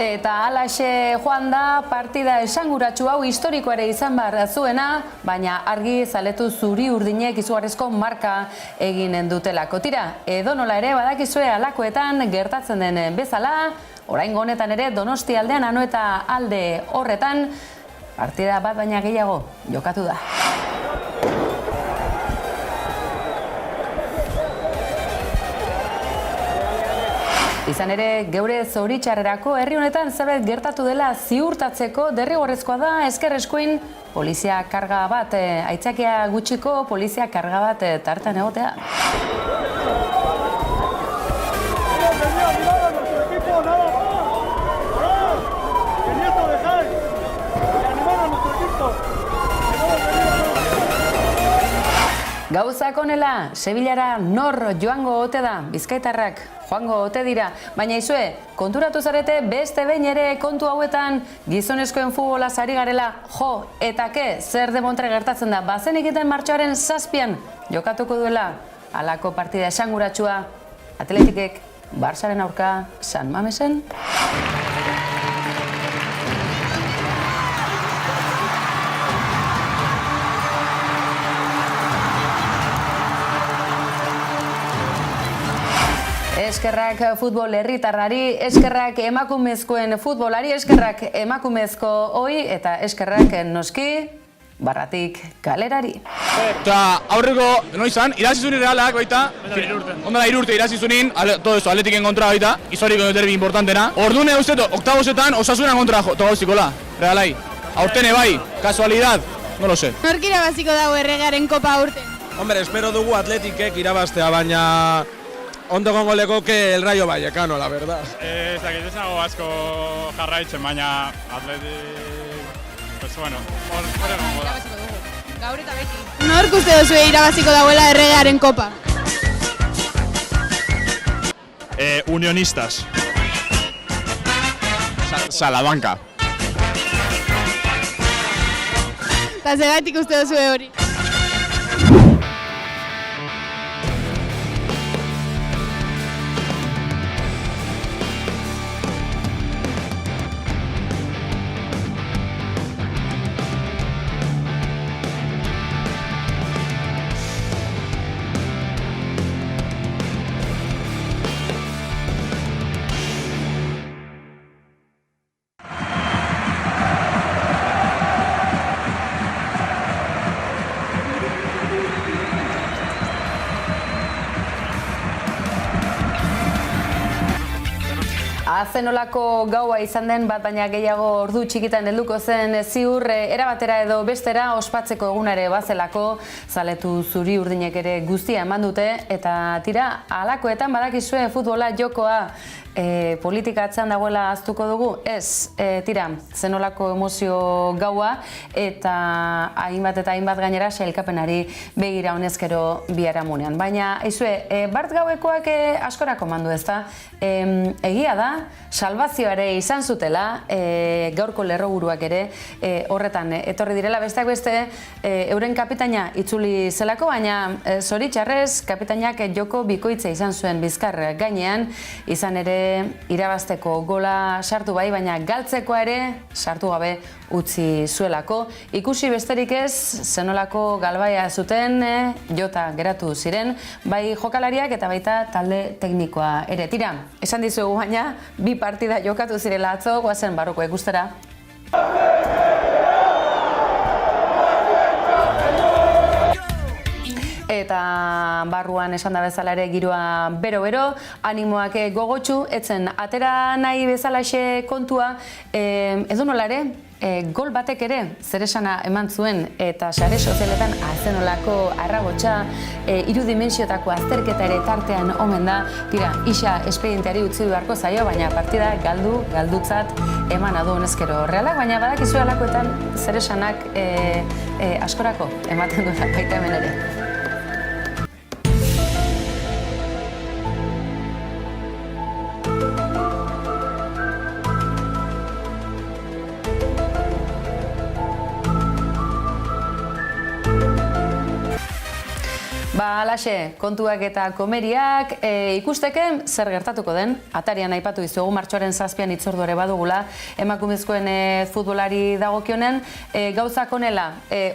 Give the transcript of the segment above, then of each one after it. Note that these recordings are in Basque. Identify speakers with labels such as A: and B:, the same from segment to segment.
A: Eta alaxe joan da partida esanguratsu hau historikoare izan behar zuena, baina argi zaletu zuri urdinek izugarrizko marka eginen dutelako. Tira, edonola ere badakizue alakoetan gertatzen den bezala, oraingo honetan ere Donosti aldean Anoeta alde horretan, partida bat baina gehiago jokatu da. Izan ere, geure zoritxarrerako herri honetan zerbait gertatu dela ziurtatzeko derrigorrezkoa da Ezker Eskuin polizia karga bat, aitzakia gutxiko polizia karga bat tartean egotea. Gauzak honela, Sevillara nor joango ote da, bizkaitarrak joango ote dira, baina izue, konturatu zarete beste behin ere kontu hauetan gizonezkoen futbolaz ari garela jo eta ke zer demontre gertatzen da, bazen egiten martxoaren 7an jokatuko duela halako partida esanguratsua Atletikek Barçaren aurka San Mamesen. Eskerrak futbol herritarrari, eskerrak emakumezkoen futbolari, eskerrak emakumezko hoi eta eskerrak noski barratik kalerari.
B: Eta aurreko, noizan, irazizunin realak baita, ondala 3 urte irazizunin, todo eso, Atletiken kontra baita, historiko derbi importantena. Ordune usteto, oktabosetan osasunan kontra togauzikola, realai. Aurtene bai, kasualidad, no lo sé.
C: Nork irabaziko dago erregaren kopa aurten?
D: Hombre, espero dugu Atletikek irabaztea, baina ondo gongo legoke el Rayo Vallecano, la verdad.
E: Ez dakit, ez nago asko jarraitzen, baina Atletik, pues bueno, hor egongo da.
C: Gaur eta beti. Nork uste duzue irabaziko dagoela erregearen kopa?
E: Unionistas.
B: Salamanca.
C: Eta zergatik uste duzue hori?
A: Zenolako gaua izan den bat baina gehiago ordu txikitan helduko zen ziur erabatera edo bestera ospatzeko egunare bazelako zaletu zuri urdinek ere guztia eman dute eta tira halakoetan badakizue futbola jokoa politika atzean dagoela ahaztuko dugu? Ez, tira, zenolako emozio gaua eta hainbat gainera sailkapenari begira honezkero biharamunean. Baina, aizue, bart gauekoak askorako mandu ezta? Egia da, salvazioare izan zutela, gaurko lerroburuak ere horretan etorri direla, besteak beste euren kapitaina itzuli zelako, baina zoritxarrez kapitainak joko bikoitza izan zuen Bizkar gainean, izan ere irabazteko gola sartu bai, baina galtzekoa ere sartu gabe utzi zuelako. Ikusi besterik ez, zenolako galbaia zuten, jota geratu ziren, bai jokalariak eta baita talde teknikoa ere. Tira, esan dizuegu baina, bi partida jokatu zirela atzo, goazen barroko ikustera. Eta barruan esan da bezala ere giroa bero-bero, animoak gogotsu, etzen atera nahi bezalaxe kontua, edo nola ere, gol batek ere zeresana eman zuen eta sare sozialetan azenolako arrabotsa, irudimentsiotako azterketa ere tartean omen da, tira, isa espedienteari utzi beharko zaio, baina partida galdutzat eman adu honezkero realak, baina badakizu alakoetan zeresanak askorako ematen duela baita hemen ere. Alaxe, kontuak eta komeriak ikusteke zer gertatuko den. Atarian aipatu dizugu martxoaren 7an hitzordu ere badugula emakumezkoen futbolari dagokionen. Gauzak honela,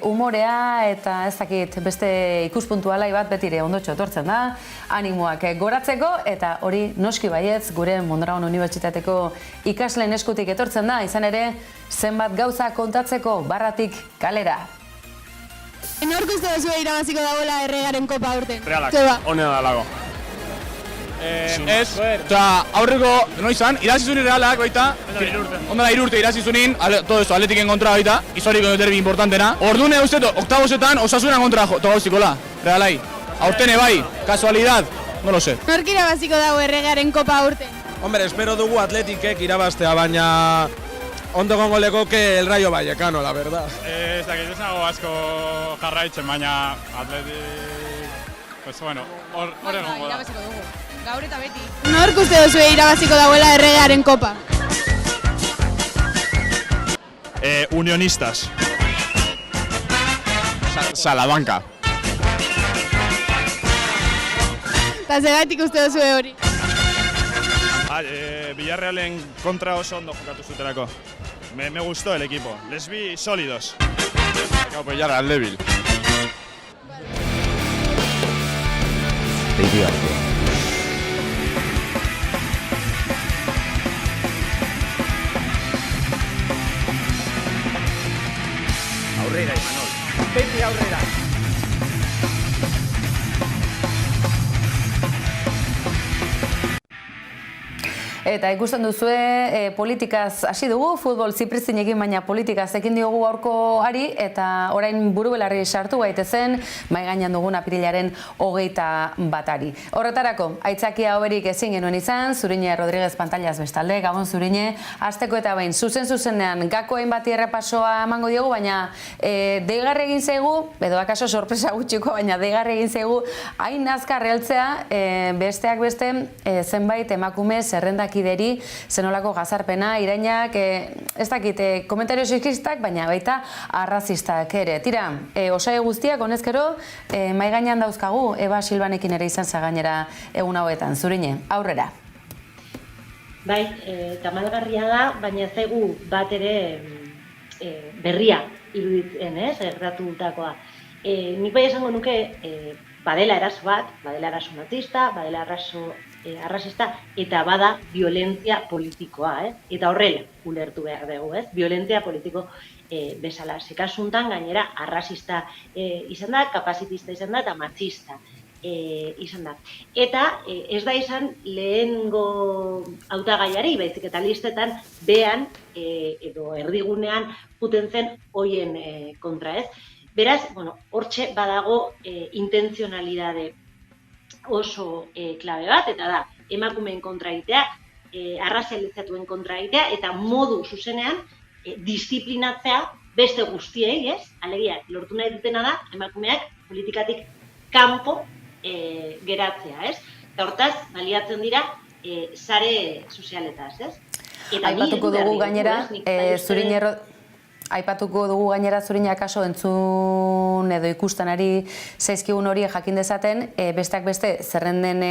A: umorea eta ez dakit beste ikuspuntu alai bat betire ondotxo etortzen da, animoak goratzeko eta hori noski baietz gure Mondragon Unibertsitateko ikasleen eskutik etortzen da, izan ere zenbat gauza kontatzeko barratik kalera.
C: Nork uste duzu irabaziko dagoela erregaren kopa aurten?
E: Realak,
C: Zeba.
E: honea da lago.
B: Ez, eta aurreko, noizan, irazizunin Realak baita, onda da 3 urte irazizunin, todo eso, Atletiken kontra baita, historiko derbi importantena. Ordune uste, oktabosetan Osasunan kontra gauzikola, Realai. Aurtene bai, kasualidad, no lo sé.
C: Nork irabaziko dago erregaren kopa aurten?
D: Hombre, espero dugu Atletikek irabaztea, baina ondo egongo legoke el Rayo Vallecano, la verdad.
E: Ez dakit, ez nago asko jarraitzen, baina Atletik, pues bueno, hor egongo da.
C: Irabaziko dugu. Gaur eta beti. Nork uste duzu irabaziko dagoela erregaren kopa?
E: Unionistas. Salamanca.
C: Eta zergatik uste duzu hori?
E: Villarrealen kontra oso ondo jokatu zuterako. Me gustó el equipo. Les vi sólidos. Hay que apoyar al débil.
F: Aurrera, Imanol. Beti aurrera.
A: Eta ikusten duzue, politikaz hasi dugu, futbol ziprizinekin baina politikaz ekin diogu gaurkoari eta orain burubelarri sartu gaitezen, mai gainean dugun apirilaren 21. Horretarako, aitzakia hoberik ezin genuen izan, Zuriñe Rodríguez Pantallas bestalde, Gabon Zuriñe, hasteko eta bain, zuzenean gakoen bati errepasoa emango diogu, baina deigarri egin zaigu, edo akaso sorpresa gutxiko, baina deigarri egin zaigu, hain azkar heltzea, besteak beste, zenbait emakume zerrendak zenolako gazarpena, irainak, ez dakit, komentario sexistak, baina baita arrazistak ere. Tira, osai guztiak, honezkero, mai gainean dauzkagu, Eba Silbanekin ere izan gainera egun hauetan. Zuriñe, aurrera.
G: Bai, tamalgarria da, baina zaigu bat ere berria iruditzen, gertatutakoa. Nik bai esango nuke, badela eraso bat, badela eraso matista, badela eraso arrazista, eta bada violentzia politikoa, eta horrela ulertu behar dugu, violentzia politiko bezala. Zekasuntan gainera arrazista izan da, kapazitista izan da, eta matxista izan da. Eta ez da izan lehengo hautagaiari, baizik eta listetan behan edo erdigunean juten zen hoien kontra, Beraz, hortxe badago intentzionalidade oso klabe bat, eta da, emakumeen kontra egitea, arrazializatuen kontra egitea, eta modu zuzenean disiplinatzea beste guztiei, alegia, lortu nahi dutena da, emakumeak politikatik kanpo geratzea, Eta hortaz, baliatzen dira, sare sozialetaz,
A: Aipatuko dugu gainera, Aipatuko dugu gainera Zuriñe akaso entzun edo ikustanari zaizkigun hori jakin dezaten, besteak beste zerrenden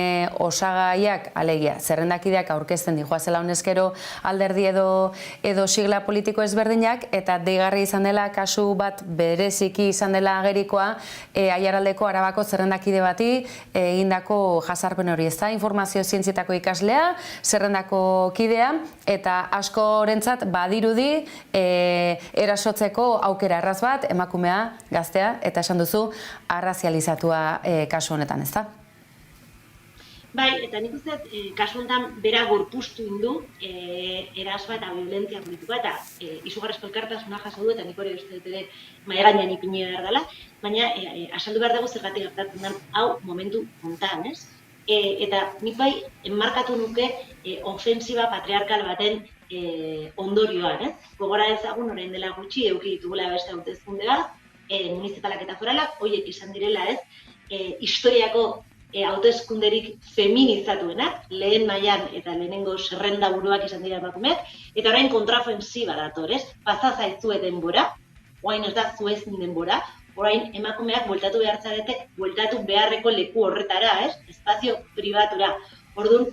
A: osagaiak, alegia, zerrendakideak aurkezten dijoazela honezkero alderdi edo sigla politiko ezberdinak, eta deigarri izan dela kasu bat bereziki izan dela agerikoa, Aiaraldeko Arabako zerrendakide bati egindako jazarpen hori, ez da, informazio zientzietako ikaslea, zerrendako kidea, eta askorentzat badirudi erasotzeko aukera erraz bat, emakumea, gaztea, eta esan duzu arrazializatua kasu honetan, ez da?
G: Bai, eta nik uste, kasu honetan bera gorpuztu indu erasoa eta violentzia politikoa, eta izugarrezko elkartasuna jaso du, eta nik hori uste dut ere mahai gainean ipini behar dela, baina azaldu behar dugu zergatik gertatzen den hau momentu hontan, Eta nik bai enmarkatu nuke ofensiba patriarkal baten ondorioan, Gogora ezagun orain dela gutxi eduki ditugula beste hauteskunde bat, municipalak eta foralak, horiek izan direla, historiako hauteskunderik feminizatuenak, lehen mailan eta lehenengo zerrenda buruak izan dira emakumeak, eta orain kontraofensiba dator, Pasa zaizue denbora, orain ez da zuezin denbora, orain emakumeak bueltatu behar zarete, bueltatu beharreko leku horretara, ez? Espazio pribatura. Orduan,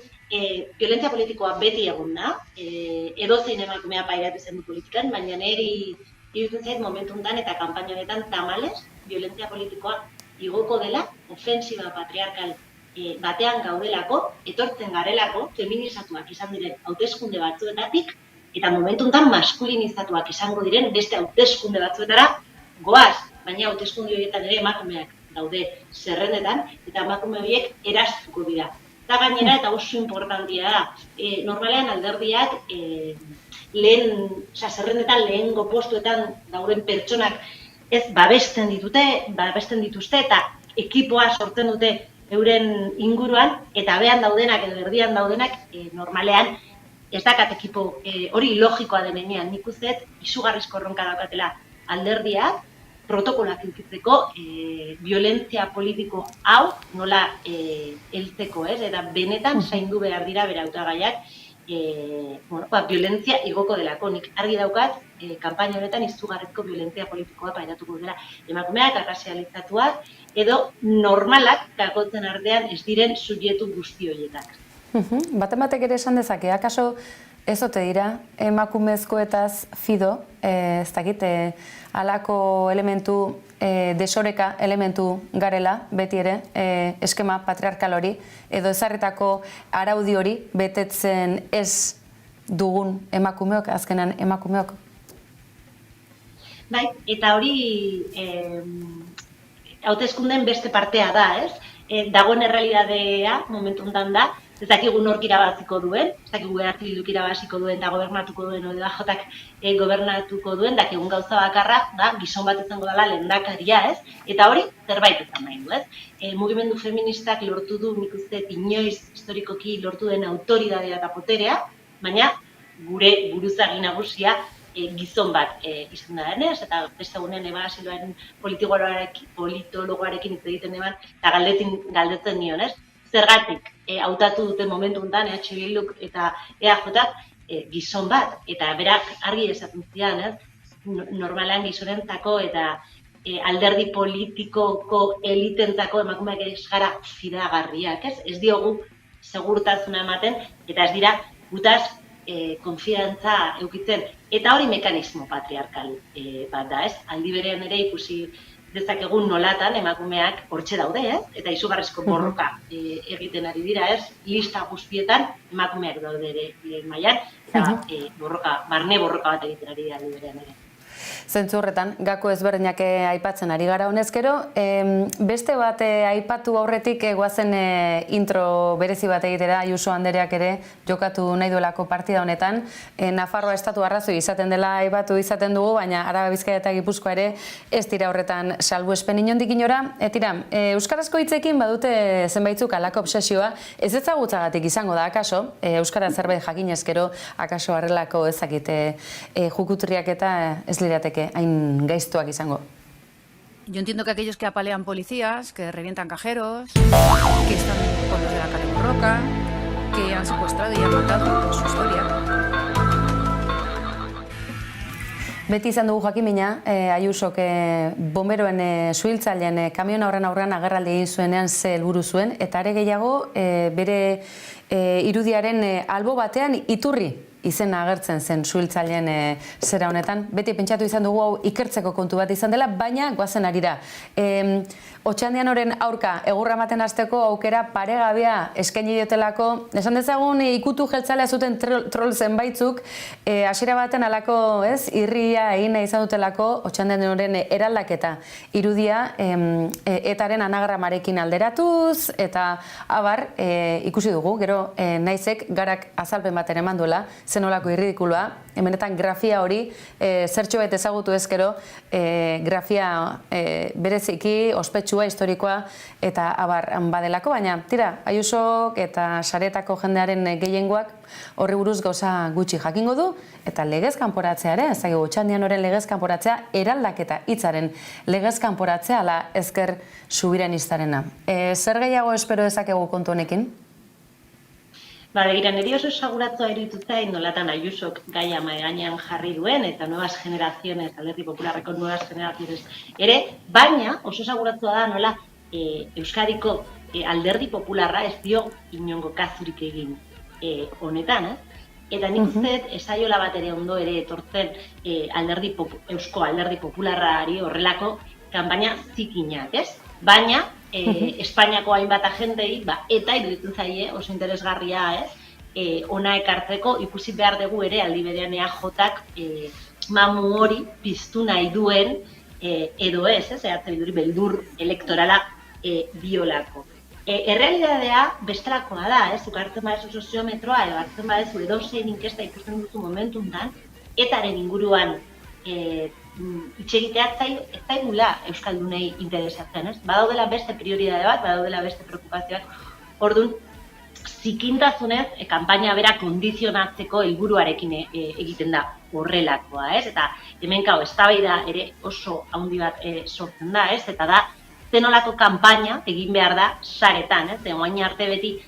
G: violentzia politikoa beti egon da, edozein emakumea pairatu zen du politikan, baina niri iruditzen zait momentu honetan eta kanpaina honetan tamalez, violentzia politikoa igoko dela, ofensiba patriarkal batean gaudelako, etortzen garelako, feminizatuak izan diren hauteskunde batzuetatik, eta momentu honetan maskulinizatuak izango diren beste hauteskunde batzuetara goaz, baina hauteskunde horietan ere emakumeak daude zerrendetan, eta emakume horiek eraztuko dira. Eta gainera, eta oso importantia da, normalean alderdiak zerrendetan lehengo postuetan dauden pertsonak ez babesten dituzte eta ekipoa sortzen dute euren inguruan, eta behan daudenak edo erdian daudenak normalean ez dakat ekipo hori logikoa denean. Nik uste izugarrizko erronka daukatela alderdiak protokoloak edukitzeko violentzia politiko hau nola heltzeko, ez? Eta benetan zaindu behar dira bere hautagaiak violentzia igoko delako. Nik argi daukat, kanpaina honetan izugarrizko violentzia politikoa pairatuko dela emakumeak, arrazializatuak, edo normalak kakotzen artean ez diren subjektu guzti horietak.
A: Batek ere esan dezake, akaso ez ote dira emakumezkoetaz fido, ez dakit, halako elementu, desoreka elementu garela, beti ere, eskema patriarkal hori, edo ezarritako araudi hori betetzen ez dugun emakumeok, azkenan emakumeok?
G: Bai, eta hori hauteskundeen beste partea da, ez? Dagoen errealidadea momentu honetan da, ez dakigu nork irabaziko duen, ez dakigu EH Bilduk irabaziko duen eta gobernatuko duen, edo EJak gobernatuko duen, dakigun gauza bakarra, da, gizon bat izango dela lehendakaria, ez? Eta hori, zerbait izan nahi du, ez? Mugimendu feministak lortu du, nik uste, inoiz historikoki lortu den autoridadea eta poterea, baina gure buruzagi nagusia gizon bat izan da denez, eta beste egunen Eba Silvaren politologoarekin hitz egiten eban, eta galdetzen nion, ez? Zergatik hautatu duten momentu honetan EH Bilduk eta EJ gizon bat, eta berak argi esaten zidan, ez? Normalean gizonentzako eta alderdi politikoko elitentzako emakumeak ez gara fidagarriak, ez? Ez diogu segurtasuna ematen, eta ez dira gutaz konfidantza eukitzen. Eta hori mekanismo patriarkal bat da, ez? Aldi berean ere ikusi dezakegun nolatan emakumeak hortxe daude, ez? Eta izugarrizko borroka egiten ari dira, ez? Lista guztietan emakumeak daude ere lehen mailan, eta barne borroka bat egiten ari dira aldi berean ere.
A: Zentzu horretan, gako ezberdinak aipatzen ari gara honezkero, beste bat aipatu aurretik goazen intro berezi bat egitera, Ayuso Andereak ere jokatu nahi duelako partida honetan. Nafarroa estatu arrazoi izaten dela aipatu izaten dugu, baina Araba, Bizkaia eta Gipuzkoa ere ez dira horretan salbuespen inondik inora. Tira, euskarazko hitzekin badute zenbaitzuk halako obsesioa, ez ezagutzagatik izango da, akaso, euskara zerbait jakinezkero, akaso harrelako ezakite jukutriak eta ez lirateke hain gaiztuak izango.
H: Yo entiendo que aquellos que apalean policías, que revientan cajeros, que están con los de la Kale Borroka, que han secuestrado y han matado por su historia.
A: Beti izan dugu jakimina, Ayusok bomberoen suhiltzaileen kamiona horren aurrean agerraldi egin zuenean ze helburu zuen, eta are gehiago bere irudiaren albo batean iturri izena agertzen zen suhiltzaileen zera honetan. Beti pentsatu izan dugu hau ikertzeko kontu bat izan dela, baina goazen arira. Otxandian horren aurka egurra ematen hasteko aukera paregabea eskaini diotelako, esan dezagun ikutu jeltzalea zuten troll zenbaitzuk, hasiera baten halako, ez, irria egin nahi izan dutelako Otxandian horren eraldaketa irudia etaren anagramarekin alderatuz, eta abar ikusi dugu, gero naizek garak azalpen baten eman duela, zenolako irridikulua, hemenetan grafia hori, zertxo bat ezagutu ezkero, grafia bereziki, ospetsua, historikoa, eta abar badelako, baina, tira, Ayusok eta saretako jendearen gehiengoak horri buruz gauza gutxi jakingo du, eta legez kanporatzea ere, ez dakigu, Otxandian horren legez kanporatzea, eraldaketa hitzaren legez kanporatzea, ala ezker subiraniztarena. Zer gehiago espero dezakegu kontu honekin?
G: Begira, niri oso esaguratua iruditu zain nolatan Ayusok gaia mahai gainean jarri duen, eta nuevas generaciones, Alderdi Popularreko nuevas generaciones ere, baina oso esaguratua da nola Euskadiko Alderdi Popularra ez dio inongo kazurik egin honetan, Eta nik uste esaiola bat ere ondo ere etortzen Eusko Alderdi Popularrari horrelako kanpaina zikinak, ez? Baina, Espainiako hainbat agentei, eta iruditzen zaie oso interesgarria, ez? Ona ekartzeko ikusi behar dugu ere aldi berean EAJak mamu hori piztu nahi duen edo ez, beldur elektorala biolako. Errealidadea bestelakoa da, zuk hartzen badezu soziometroa edo hartzen badezu edozein inkesta ikusten duzu momentuntan, etaren inguruan itxegitea ez zaigula Euskaldunei interesatzen, ez? Badaudela beste prioridade bat, badaudela beste preokupazioak, orduan zikintasunez kanpaina bera kondizionatzeko helburuarekin egiten da horrelakoa, ez? Eta hemen eztabaida ere oso handi bat sortzen da, ez? Eta da zenolako kanpaina egin behar da saretan, ez? Orain arte beti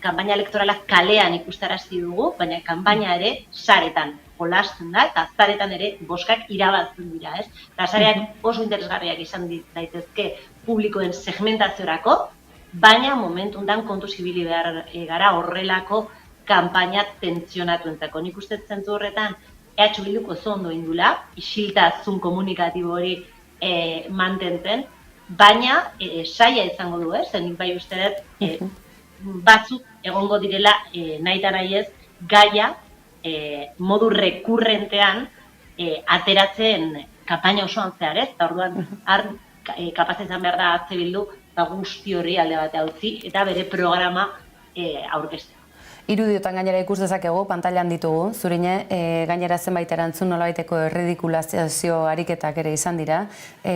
G: kanpaina elektoralak kalean ikustarazi dugu, baina kanpaina ere saretan jolasten da, eta saretan ere boskak irabazten dira, ez? Eta sareak oso interesgarriak izan daitezke publikoen segmentaziorako, baina momentuntan kontuz ibili behar gara horrelako kanpaina tentsionatuentzako. Nik uste zentzu horretan, EH Bilduko oso ondo indula, isiltasun komunikatibo hori mantentzen, baina saia izango du, nik bai uste dut batzuk egongo direla nahi eta nahi ez gaia modu rekurrentean ateratzen kanpaina osoan zehar, eta orduan kapaz izan behar da EH Bildu guzti horri alde batea utzi eta bere programa aurkeztea.
A: Irudiotan gainera ikus dezakegu, pantailan ditugu, zurine, gainera zenbait erantzun nolabaiteko erridikulazio ariketak ere izan dira,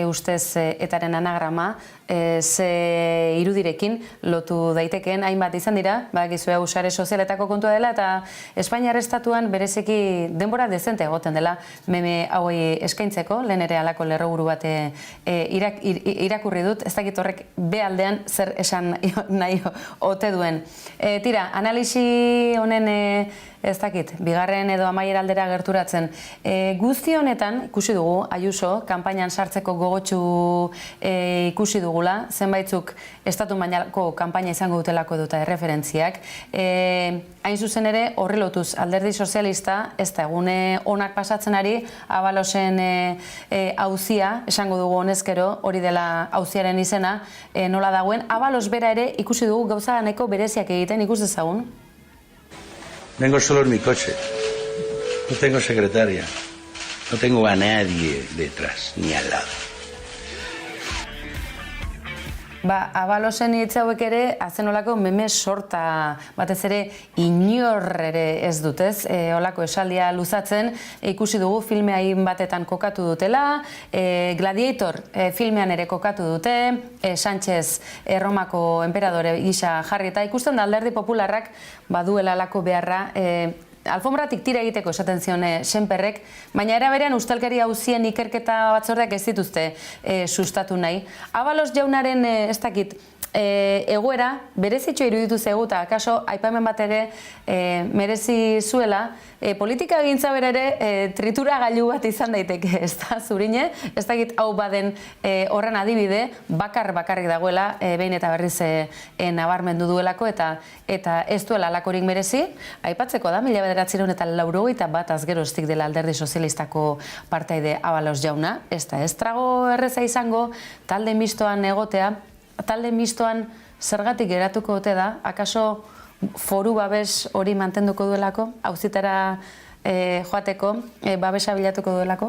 A: ustez etaren anagrama, ze irudirekin lotu daitekeen hainbat izan dira, badakizue hau sare sozialetako kontua dela, eta Espainiar estatuan bereziki denbora dezente egoten dela meme hauei eskaintzeko, lehen ere halako lerroburu bat irakurri dut, ez dakit horrek behaldean zer esan nahi ote duen. Tira, analisi honen ez dakit, bigarren edo amaiera aldera gerturatzen. Guzti honetan, ikusi dugu, Ayuso, kanpainan sartzeko gogotsu ikusi dugula, zenbaitzuk estatu mailako kanpaina izango dutelako duta erreferentziak. Hain zuzen ere, horri lotuz Alderdi Sozialista, ez da egune onak pasatzen ari, Abalosen auzia, esango dugu honezkero, hori dela auziaren izena, nola dagoen. Abalos bera ere ikusi dugu gauza nahiko bereziak egiten, ikus dezagun.
I: Vengo solo en mi coche, no tengo secretaria, no tengo a nadie detrás, ni al lado.
A: Abalosen hitz hauek ere, azenolako meme sorta batez ere inor ere ez dut, ez? Olako esaldia luzatzen, ikusi dugu filme hain batetan kokatu dutela, Gladiator filmean ere kokatu dute, Sánchez Romako enperadore gisa jarri, eta ikusten da Alderdi Popularrak baduela alako beharra, alfonbratik tira egiteko esaten zion Senperrek, baina era berean ustelkeria auzien ikerketa batzordeak ez dituzte sustatu nahi. Abalos jaunaren ez dakit egoera berezitxo iruditu zegu, eta akaso aipamen bat ere merezi zuela, politika egintza bera ere tritura gailu bat izan daiteke, ez da, zurine, ez dakit hau baden horren adibide, bakarrik dagoela, behin eta berriz nabarmendu duelako, eta ez duela alakorik merezi, aipatzeko da, 1981 azgeroztik dela Alderdi Sozialistako partaide Abalos jauna, ez da, ez trago erreza izango, talde mistoan egotea, talde mistoan zergatik geratuko ote da, akaso foru babes hori mantenduko duelako, auzitara joateko, babesa bilatuko duelako?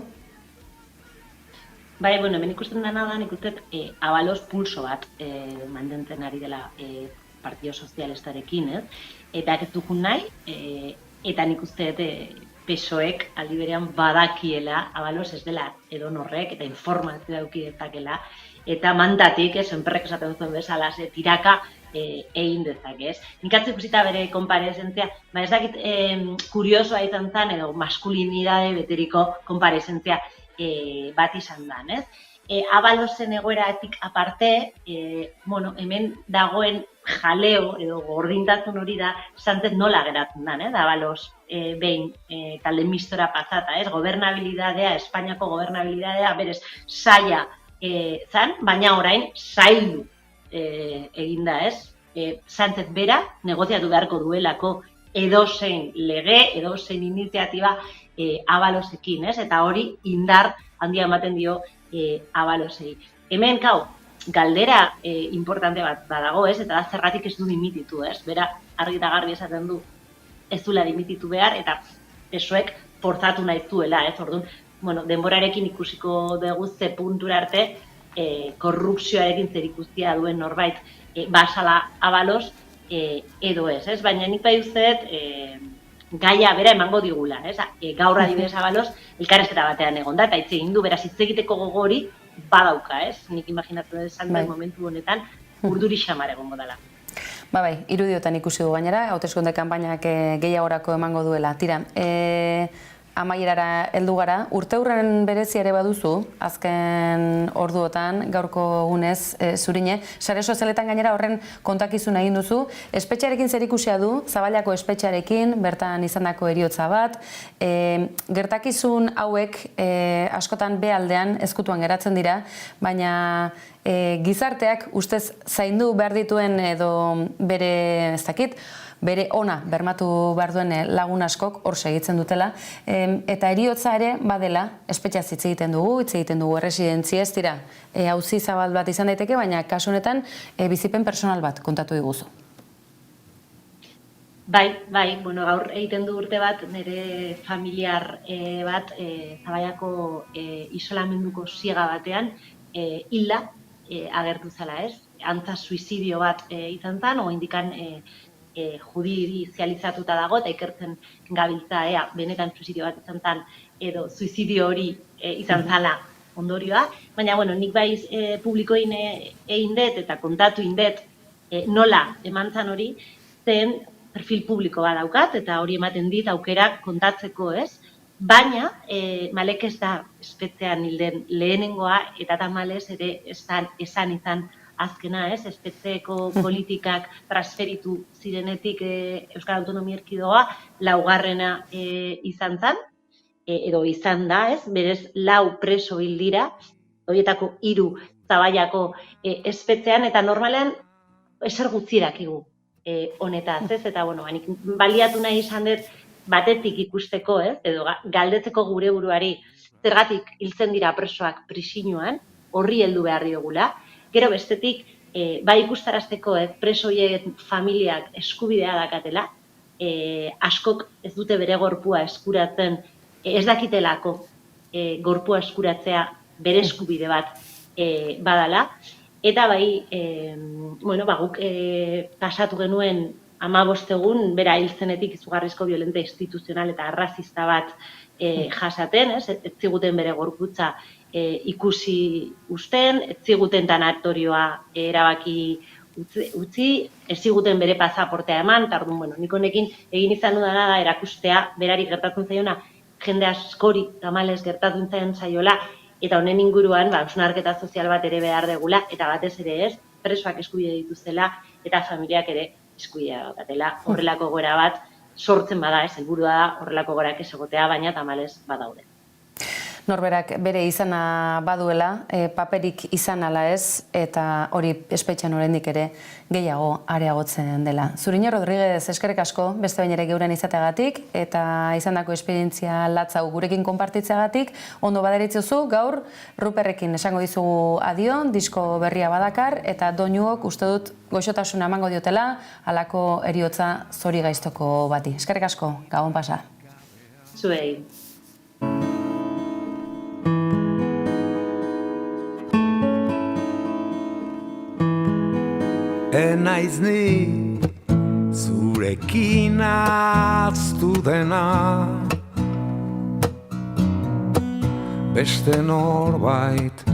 G: Bai, bueno, hemen ikusten dena da, nik uste Abalos pulso bat mantentzen ari dela Partido Sozialistarekin, eta ez dugun nahi, eta nik uste PSOEk aldi berean badakiela Abalos ez dela edonorrek eta informazioa eduki dezakela, eta mantatik, Senperrek esaten duten bezala, tiraka egin dezake, ez? Nik ikusita bere konparezentzia, ez dakit kuriosoa izan zen, edo maskulinidade beteriko konparezentzia bat izan dan, ez? Abalosen egoeratik aparte, hemen dagoen jaleo edo gordintasun hori da Sánchez nola geratzen den, Ábalos behin talde mistora pasata, gobernabilidadea, Espainiako gobernabilidadea berez saia zan, baina orain zaildu eginda, Sánchez bera negoziatu beharko duelako edozein lege, edozein iniziatiba Ábalosekin, eta hori indar handia ematen dio Ábalosei. Hemen, galdera importante bat badago, eta da zergatik ez du dimititu, bera argi eta garbi esaten du ez duela dimititu behar, eta PSOEk forzatu nahi zuela, orduan, denborarekin ikusiko dugu ze puntura arte korrupzioarekin zerikusia duen norbait basala Ábalos edo ez, baina nik bai usteet gaia bera emango digula, gaur adibidez Ábalos elkarrizketa batean egon da, eta hitz egin du, beraz hitz egiteko gogori badauka, nik imaginatzen dut esan momentu honetan urduri xamar egongo dela.
A: Bai, irudiotan ikusi du gainera, hauteskunde kanpainak gehiagorako emango duela. Tira, amaierara heldu gara, urteurren berezia ere baduzu, azken orduotan, gaurko egunez, Zurine, sare sozialetan gainera horren kontakizun egin duzu, espetxearekin zerikusia du, Zaballako espetxearekin, bertan izandako heriotza bat, gertakizun hauek askotan behaldean ezkutuan geratzen dira, baina gizarteak ustez zaindu behar dituen edo bere, ez dakit, bere ona bermatu behar duen lagun askok hor segitzen dutela, eta heriotza ere badela, espetxeaz hitz egiten dugu erresidentzia ez dira, auzi zabal bat izan daiteke, baina kasu honetan bizipen personal bat kontatu diguzu.
G: Bai, gaur egiten du urte bat, nire familiar bat Zaballako isolamenduko ziega batean hilda agertu zela, antza suizidio bat izan zen, indikan judizializatuta dago, eta ikertzen gabiltza benetan suizidio bat izan zen, edo suizidio hori izan zala ondorioa, baina nik bai publiko egin dut eta kontatu indet nola eman zan hori, zen perfil publiko bat daukat, eta hori ematen dit aukerak kontatzeko, baina malek ez da espetzean hilden lehenengoa, eta tamalez ere esan izan azkena, espetzeeko politikak transferitu zirenetik Euskal Autonomia Erkidegoa, laugarrena izan zan, edo izan da, berez 4 preso hil dira, horietako 3 Zaballako espetzean, eta normalean ezer gutxi dakigu honetaz, eta baliatu nahi izan dut batetik ikusteko, edo galdetzeko gure buruari zergatik hiltzen dira presoak prisiñoan, horri heldu behar diogula. Gero bestetik, bai ikustarazteko presoien familiak eskubidea dakatela, askok ez dute bere gorpua eskuratzen, ez dakitelako gorpua eskuratzea bere eskubide bat badala, eta bai, guk pasatu genuen 15 egun, bera hiltzenetik izugarrizko violenta instituzional eta arrazista bat jasaten, ez ziguten bere gorputza ikusi usten, ez ziguten tanatorioa erabaki utzi, ez ziguten bere pasaportea eman, eta orduan, nik honekin egin izan dudana da erakustea, berari gertatzen zaiona, jende askori tamalez gertatzen zaiola, eta honen inguruan, hausnarketa sozial bat ere behar degula, eta batez ere presoak eskubide dituztela, eta familiak ere eskubidea daukatela. Horrelako gora bat sortzen bada, helburua da horrelako gorak ez egotea, baina tamalez badaude.
A: Norberak bere izana baduela, paperik izan ala ez, eta hori espetxean oraindik ere gehiago areagotzen dela. Zurine Rodríguez, eskerrik asko, beste bain ere geuren izateagatik, eta izandako esperientzia latzau gurekin konpartitzeagatik, ondo badaritzuzu, gaur Ruperrekin esango dizugu adio, disko berria badakar, eta doinuok uste dut goxotasuna emango diotela, halako heriotza zori gaiztoko bati. Eskerrik asko, gabon pasa.
G: Zuei.
J: Enaiz ni zurekin aztu dena, beste norbait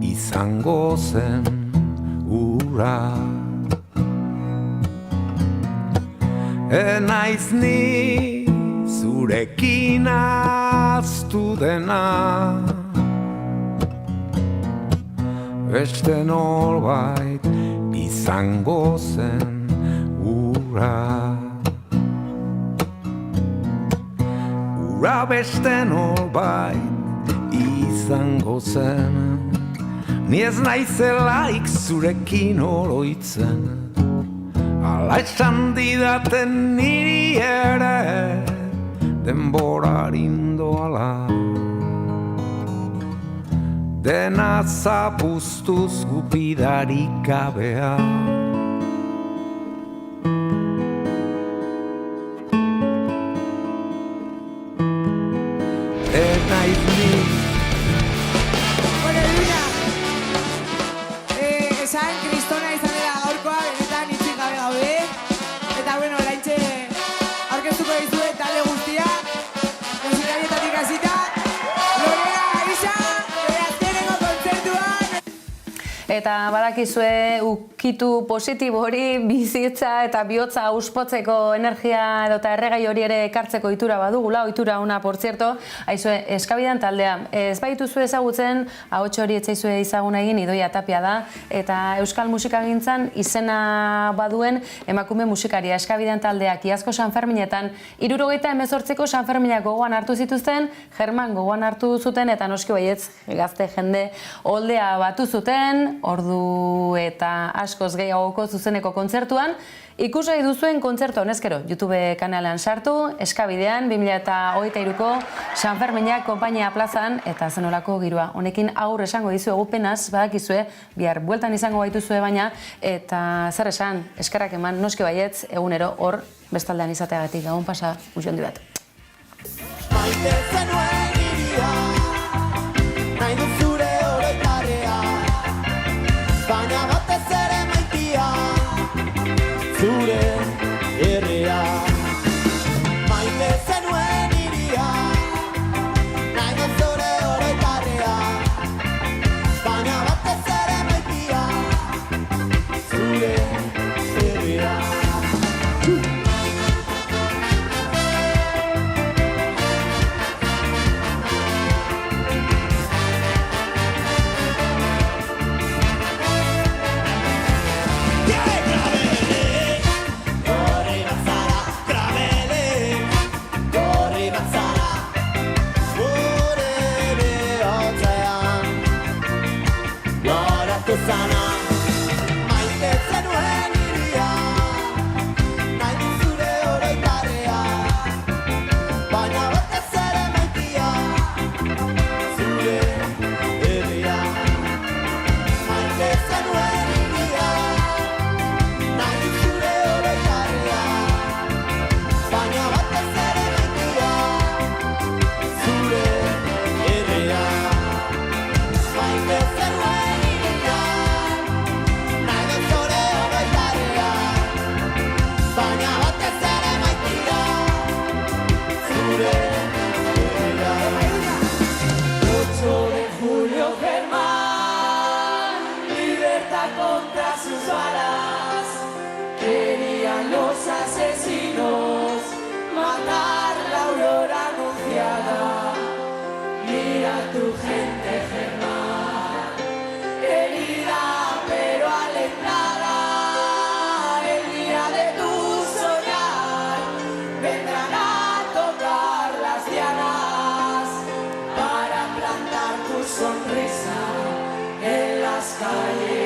J: izango zen ura. Enaiz ni zurekin aztu dena, beste norbait izango zen itxura. Ura beste norbait izango zen, ni ez naizelaik zurekin oroitzen. Ala esan didaten niri ere, denborarin doala. Dena zapuztuz gupidarik gabea. Naiz ni.
K: Bueno, Luna, esan kristona izan dela gaurkoa, benetan hitzik gabe gaude. Eta, bueno, oraintxe aurkeztuko dizuet talde guztia, musikarietatik hasita, Lorena Arisa, bere azkenengo kontzertuan.
A: Eta badakizue ukitu positibo hori bizitza eta bihotza auspotzeko energia edota erregai hori ere ekartzeko itura badugula, ohitura ona, por cierto, aizue Eskabidean taldea. Ez baituzue ezagutzen, ahots hori etzaizue ezaguna egin Idoia Tapia da, eta euskal musikagintzan izena baduen emakume musikaria. Eskabidean taldeak iazko Sanferminetan 78ko Sanferminak gogoan hartu zituzten, German gogoan hartu zuten, eta noski baietz gazte jende oldea batu zuten, ordu eta askoz gehiagoko zuzeneko kontzertuan. Ikusgai duzuen kontzertu honezkero, YouTube kanalean sartu, Eskabidean 2023ko Sanferminak konpainia plazan, eta zenolako giroa. Honekin aur esango dizuegu penaz, badakizue, bihar bueltan izango baituzue baina, eta zer esan, eskerrak eman, noski baietz, egunero hor bestaldean izateagatik, gabon pasa, usiondi bat.
L: Maite zenuen iria, nahi dut zure oroitarrea, baina batez ere maitia, zure herria. Maite zenuen iria, nahi dut zure oroitarrea, baina batez ere maitia, zure herria. Sana, maite zenuen iria, nahi dut zure oroitarrea, baina batez ere maitia, zure herria. Maite zenuen iria, nahi dut zure oroitarrea, baina batez ere maitia, zure herria. Maite zenuen contra sus balas, querían los asesinos matar la aurora anunciada. Mira tu gente, Germán, querida pero alentada, el día de tu soñar vendrán a tocar las dianas para plantar tu sonrisa en las calles.